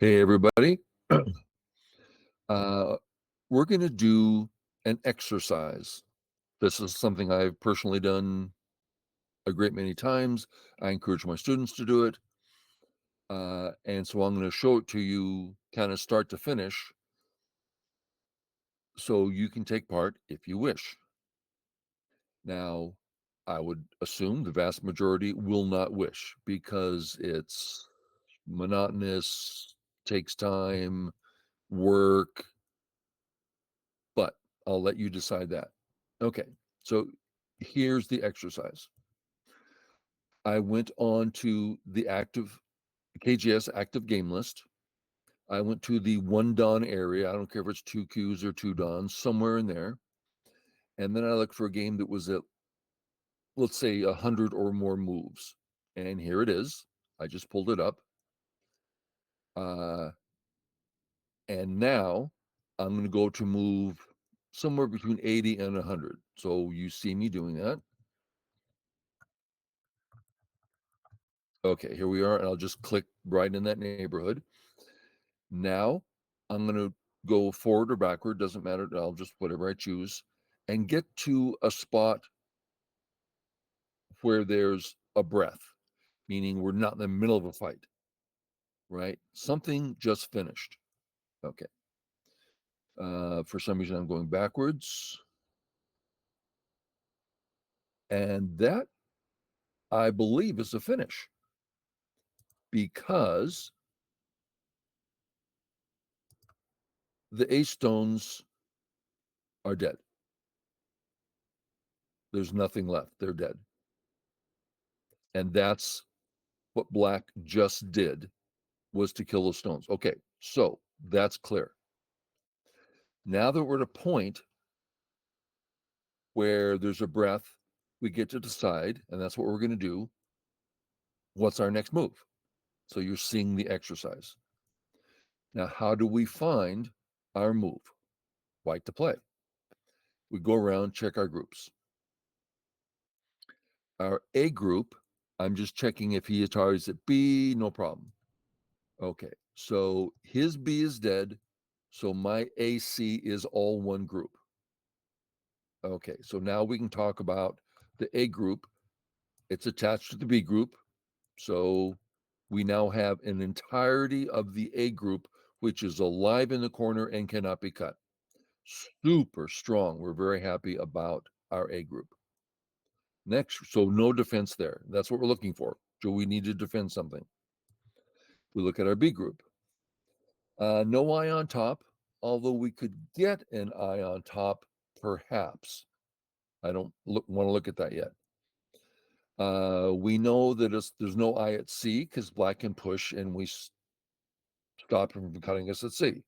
Hey, everybody. Uh, we're going to do an exercise. This is something I've personally done a great many times. I encourage my students to do it. And so I'm going to show it to you kind of start to finish so you can take part if you wish. Now, I would assume the vast majority will not wish because it's monotonous, takes time, work, but I'll let you decide that. Okay, so here's the exercise. I went on to the KGS active game list. I went to the 1 dawn area. I don't care if it's 2 Qs or 2 dawns, somewhere in there. And then I looked for a game that was at, let's say, 100 or more moves. And here it is. I just pulled it up. And now I'm going to go to move somewhere between 80 and 100. So you see me doing that. Okay, here we are, and I'll just click right in that neighborhood. Now I'm going to go forward or backward, doesn't matter. I'll just whatever I choose and get to a spot where there's a breath, meaning we're not in the middle of a fight, right? Something just finished. Okay. For some reason, I'm going backwards. And that, I believe, is a finish because the ace stones are dead. There's nothing left. They're dead. And that's what black just did, was to kill the stones. Okay, so that's clear. Now that we're at a point where there's a breath, we get to decide, and that's what we're going to do. What's our next move? So you're seeing the exercise. Now, how do we find our move? White to play. We go around, check our groups. Our A group, I'm just checking if he is at B, no problem. Okay, so his B is dead, so my AC is all one group. Okay, so now we can talk about the A group. It's attached to the B group. So we now have an entirety of the A group, which is alive in the corner and cannot be cut. Super strong. We're very happy about our A group. Next, so no defense there. That's what we're looking for. Do we need to defend something? We look at our B group. No eye on top, although we could get an eye on top, perhaps. I don't want to look at that yet. We know that there's no eye at C because black can push and we stop him from cutting us at C.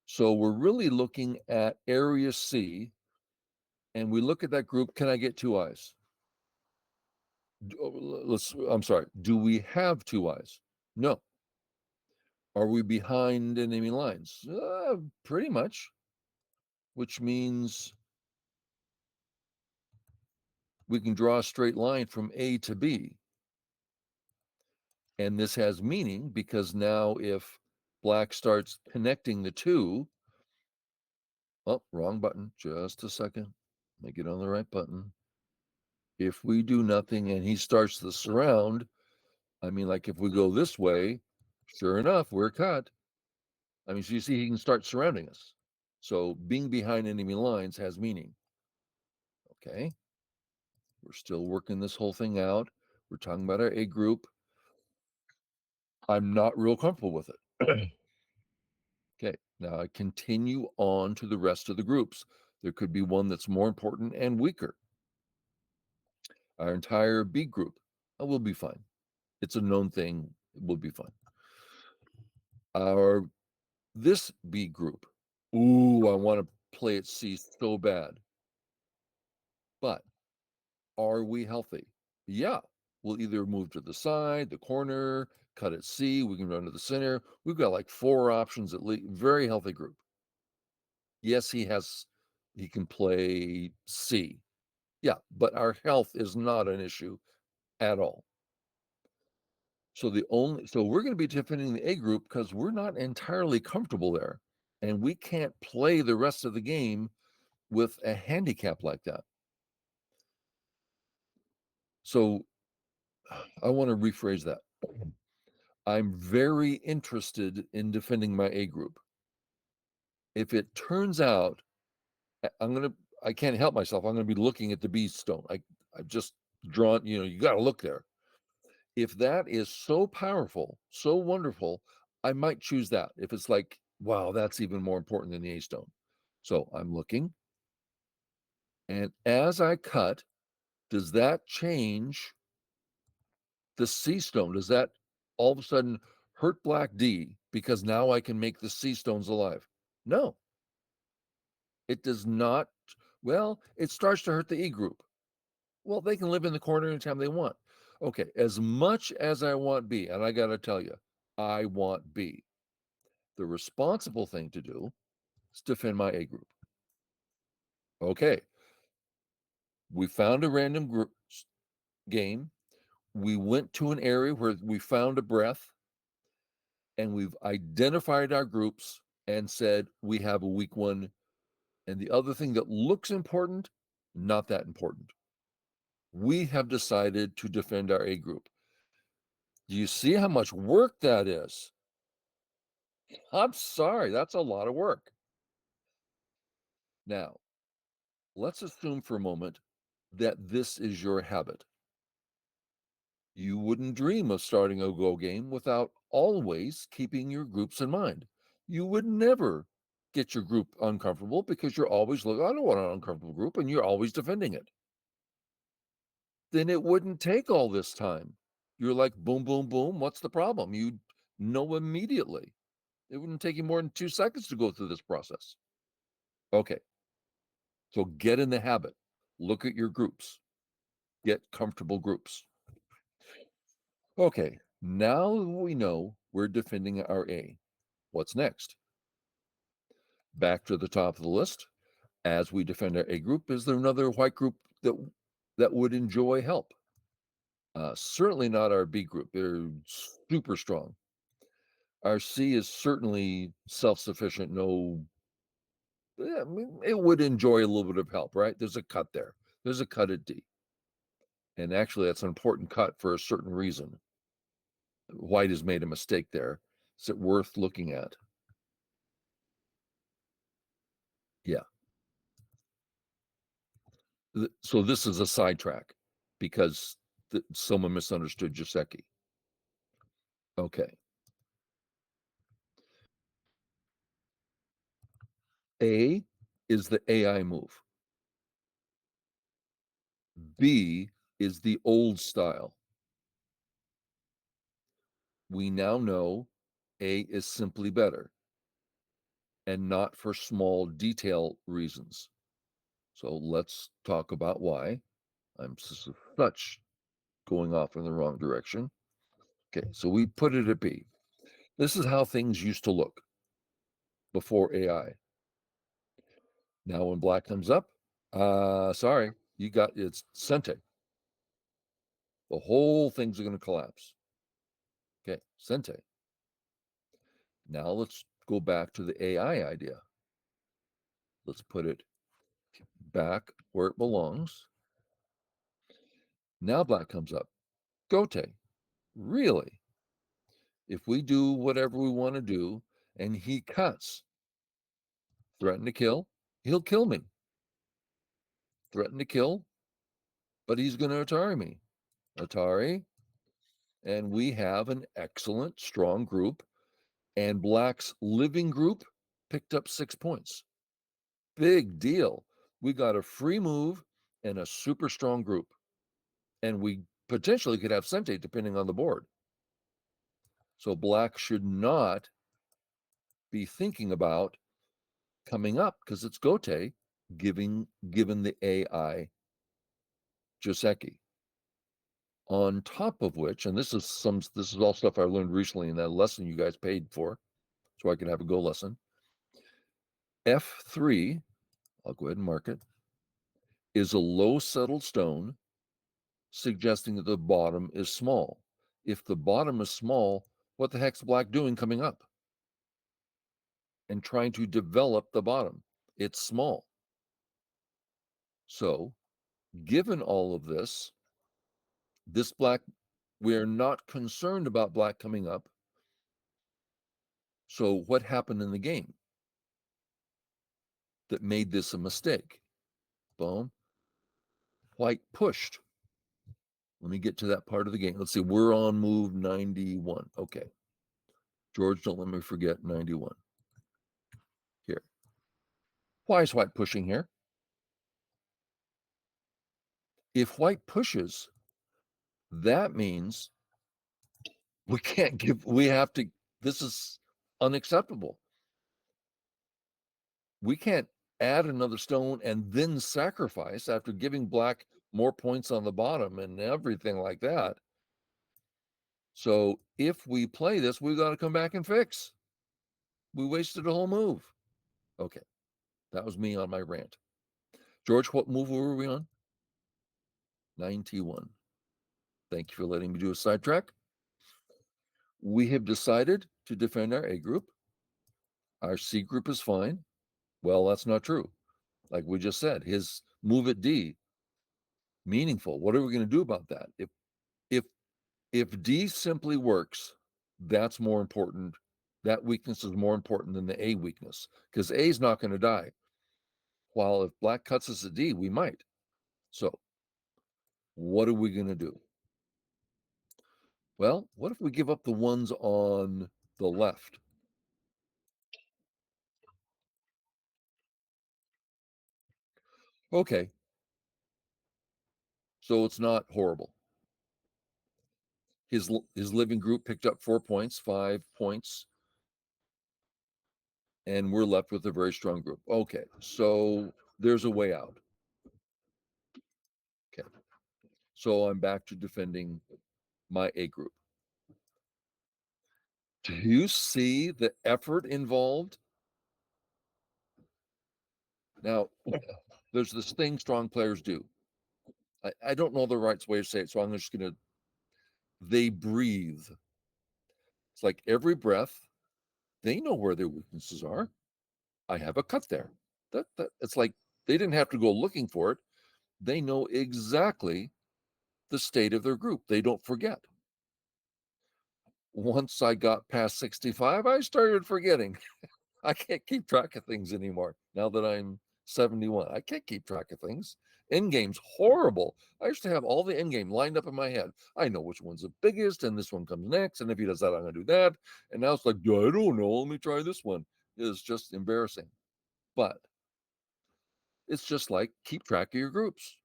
So we're really looking at area C, and we look at that group. Can I get 2 eyes? I'm sorry. Do we have 2 eyes? No. Are we behind enemy lines? Pretty much, which means we can draw a straight line from A to B. And this has meaning because now if black starts connecting the two, oh, wrong button, just a second. Let me get on the right button. If we do nothing and he starts the surround, I mean, like if we go this way, sure enough, we're cut. I mean, so you see, he can start surrounding us. So being behind enemy lines has meaning. Okay. We're still working this whole thing out. We're talking about our A group. I'm not real comfortable with it. Okay. Now I continue on to the rest of the groups. There could be one that's more important and weaker. Our entire B group will be fine. It's a known thing. It will be fine. This B group, ooh, I want to play at C so bad. But are we healthy? Yeah. We'll either move to the side, the corner, cut at C. We can run to the center. We've got like 4 options at least. Very healthy group. Yes, he can play C. Yeah, but our health is not an issue at all. So we're going to be defending the A group because we're not entirely comfortable there, and we can't play the rest of the game with a handicap like that. So I want to rephrase that. I'm very interested in defending my A group. If it turns out I can't help myself. I'm going to be looking at the B stone. I've just drawn, you got to look there. If that is so powerful, so wonderful, I might choose that. If it's like, wow, that's even more important than the A stone. So I'm looking. And as I cut, does that change the C stone? Does that all of a sudden hurt black D because now I can make the C stones alive? No, it does not. Well, it starts to hurt the E group. Well, they can live in the corner anytime they want. Okay, as much as I want B, and I got to tell you, I want B. The responsible thing to do is defend my A group. Okay, we found a random group game. We went to an area where we found a breath, and we've identified our groups and said we have a weak one. And the other thing that looks important, not that important. We have decided to defend our A group. Do you see how much work that is? I'm sorry, that's a lot of work. Now, let's assume for a moment that this is your habit. You wouldn't dream of starting a Go game without always keeping your groups in mind. You would never get your group uncomfortable because you're always looking, I don't want an uncomfortable group, and you're always defending it. Then it wouldn't take all this time. You're like, boom, boom, boom. What's the problem? You know immediately. It wouldn't take you more than 2 seconds to go through this process. Okay. So get in the habit. Look at your groups. Get comfortable groups. Okay, now we know we're defending our A. What's next? Back to the top of the list. As we defend our A group, is there another white group that would enjoy help? Certainly not our B group. They're super strong. Our C is certainly self-sufficient. No, I mean, it would enjoy a little bit of help, right? There's a cut there. There's a cut at D. And actually, that's an important cut for a certain reason. White has made a mistake there. Is it worth looking at? Yeah. So this is a sidetrack because someone misunderstood Joseki. Okay. A is the AI move. B is the old style. We now know A is simply better and not for small detail reasons. So let's talk about why. I'm such going off in the wrong direction. Okay, so we put it at B. This is how things used to look before AI. Now, when black comes up, sorry, it's Sente. The whole thing's going to collapse. Okay, Sente. Now let's go back to the AI idea. Let's put it back where it belongs. Now black comes up. Gote. Really? If we do whatever we want to do and he cuts, threaten to kill, he'll kill me. Threaten to kill, but he's going to Atari me. Atari. And we have an excellent, strong group. And black's living group picked up 6 points. Big deal. We got a free move and a super strong group. And we potentially could have Sente depending on the board. So black should not be thinking about coming up because it's Gote given the AI Joseki. On top of which, and this is all stuff I learned recently in that lesson you guys paid for, so I could have a Go lesson. F3, I'll go ahead and mark it, is a low settled stone, suggesting that the bottom is small. If the bottom is small, what the heck's black doing coming up and trying to develop the bottom? It's small. So, given all of this black, we're not concerned about black coming up. So, what happened in the game that made this a mistake? Boom. White pushed. Let me get to that part of the game. Let's see. We're on move 91. Okay. George, don't let me forget 91. Here. Why is white pushing here? If white pushes, that means we have to, this is unacceptable. We can't add another stone and then sacrifice after giving black more points on the bottom and everything like that. So if we play this, we've got to come back and fix. We wasted a whole move. Okay, that was me on my rant. George, what move were we on? 91. Thank you for letting me do a sidetrack. We have decided to defend our A group. Our C group is fine. Well, that's not true. Like we just said, his move at D, meaningful. What are we going to do about that? If D simply works, that's more important. That weakness is more important than the A weakness, because A is not going to die. While if black cuts us at D, we might. So what are we going to do? Well, what if we give up the ones on the left? Okay, so it's not horrible. His living group picked up 4 points, 5 points, and we're left with a very strong group. Okay, so there's a way out. Okay, so I'm back to defending my A group. Do you see the effort involved? Now, there's this thing strong players do. I don't know the right way to say it, so I'm just going to, they breathe. It's like every breath, they know where their weaknesses are. I have a cut there. That it's like they didn't have to go looking for it. They know exactly the state of their group. They don't forget. Once I got past 65, I started forgetting. I can't keep track of things anymore now that I'm 71. I can't keep track of things. End game's horrible. I used to have all the end game lined up in my head. I know which one's the biggest, and this one comes next. And if he does that, I'm going to do that. And now it's like, I don't know. Let me try this one. It's just embarrassing. But it's just like keep track of your groups.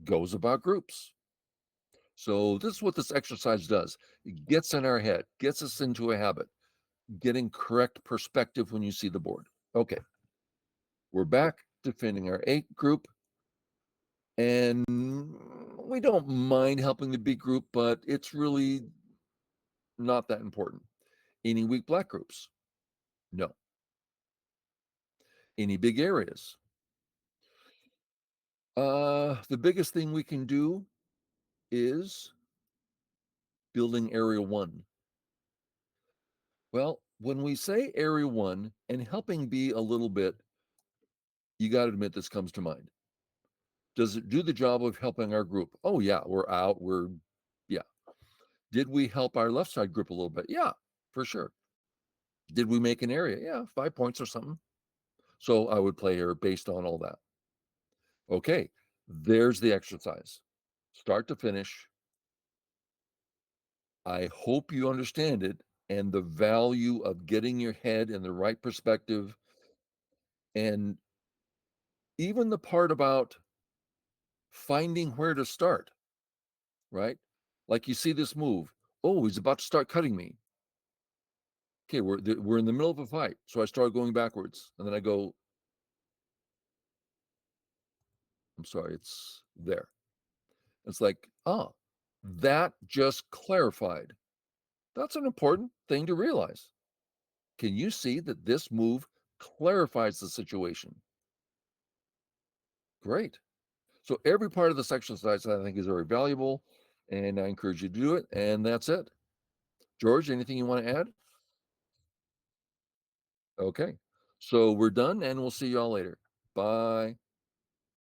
Goes about groups. So this is what this exercise does. It gets in our head, gets us into a habit, getting correct perspective when you see the board. Okay, we're back defending our A group, and we don't mind helping the B group, but it's really not that important. Any weak black groups? No. Any big areas? The biggest thing we can do is building area 1. Well, when we say area 1 and helping B a little bit, you got to admit this comes to mind. Does it do the job of helping our group? Oh yeah, we're out. Yeah. Did we help our left side group a little bit? Yeah, for sure. Did we make an area? Yeah, 5 points or something. So I would play here based on all that. Okay, there's the exercise. Start to finish. I hope you understand it and the value of getting your head in the right perspective. And even the part about finding where to start, right? Like you see this move. Oh, he's about to start cutting me. Okay, we're in the middle of a fight. So I start going backwards. And then I go, I'm sorry, it's there. It's like, that just clarified. That's an important thing to realize. Can you see that this move clarifies the situation? Great. So every part of this exercise I think is very valuable. and I encourage you to do it, and that's it. George, anything you wanna add? Okay. So we're done, and we'll see y'all later. Bye.